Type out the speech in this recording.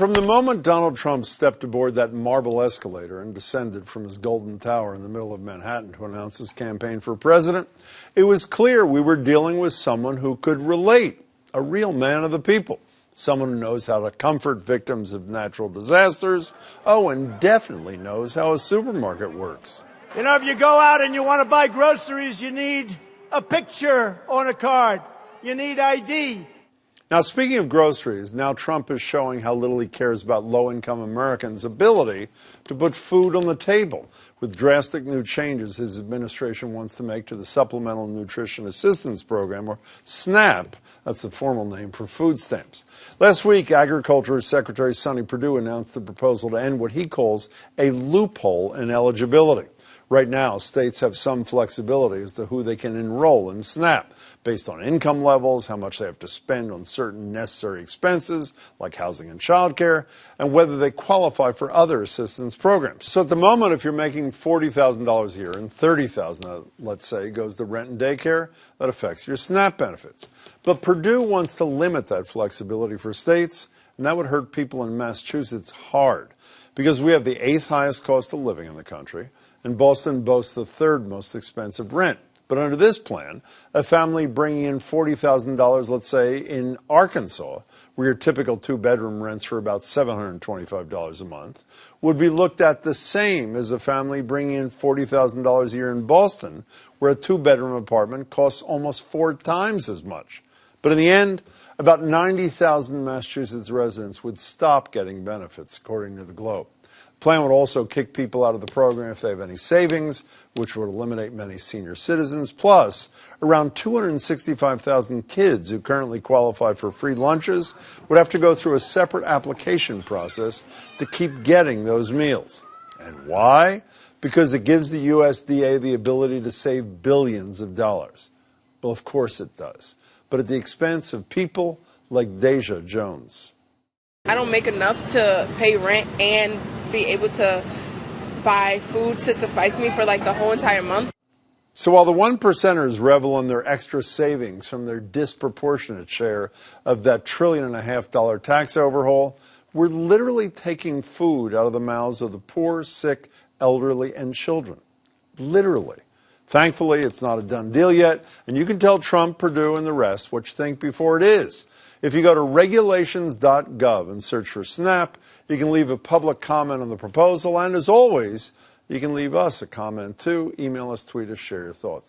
From the moment Donald Trump stepped aboard that marble escalator and descended from his golden tower in the middle of Manhattan to announce his campaign for president, it was clear we were dealing with someone who could relate, a real man of the people, someone who knows how to comfort victims of natural disasters, and definitely knows how a supermarket works. You know, if you go out and you want to buy groceries, you need a picture on a card. You need ID. Now, speaking of groceries, now Trump is showing how little he cares about low-income Americans' ability to put food on the table with drastic new changes his administration wants to make to the Supplemental Nutrition Assistance Program, or SNAP. That's the formal name for food stamps. Last week, Agriculture Secretary Sonny Perdue announced the proposal to end what he calls a loophole in eligibility. Right now, states have some flexibility as to who they can enroll in SNAP, based on income levels, how much they have to spend on certain necessary expenses, like housing and childcare, and whether they qualify for other assistance programs. So at the moment, if you're making $40,000 a year and $30,000, let's say, goes to rent and daycare, that affects your SNAP benefits. But Perdue wants to limit that flexibility for states, and that would hurt people in Massachusetts hard, because we have the 8th highest cost of living in the country, and Boston boasts the 3rd most expensive rent. But under this plan, a family bringing in $40,000, let's say, in Arkansas, where your typical 2-bedroom rents for about $725 a month, would be looked at the same as a family bringing in $40,000 a year in Boston, where a 2-bedroom apartment costs almost 4 times as much. But in the end, about 90,000 Massachusetts residents would stop getting benefits, according to the Globe. The plan would also kick people out of the program if they have any savings, which would eliminate many senior citizens. Plus, around 265,000 kids who currently qualify for free lunches would have to go through a separate application process to keep getting those meals. And why? Because it gives the USDA the ability to save billions of dollars. Well, of course it does, but at the expense of people like Deja Jones. I don't make enough to pay rent and be able to buy food to suffice me for like the whole entire month. So while the 1%ers revel in their extra savings from their disproportionate share of that $1.5 trillion tax overhaul, we're literally taking food out of the mouths of the poor, sick, elderly, and children. Literally. Thankfully, it's not a done deal yet, and you can tell Trump, Perdue, and the rest what you think before it is. If you go to regulations.gov and search for SNAP, you can leave a public comment on the proposal, and as always, you can leave us a comment too. Email us, tweet us, share your thoughts.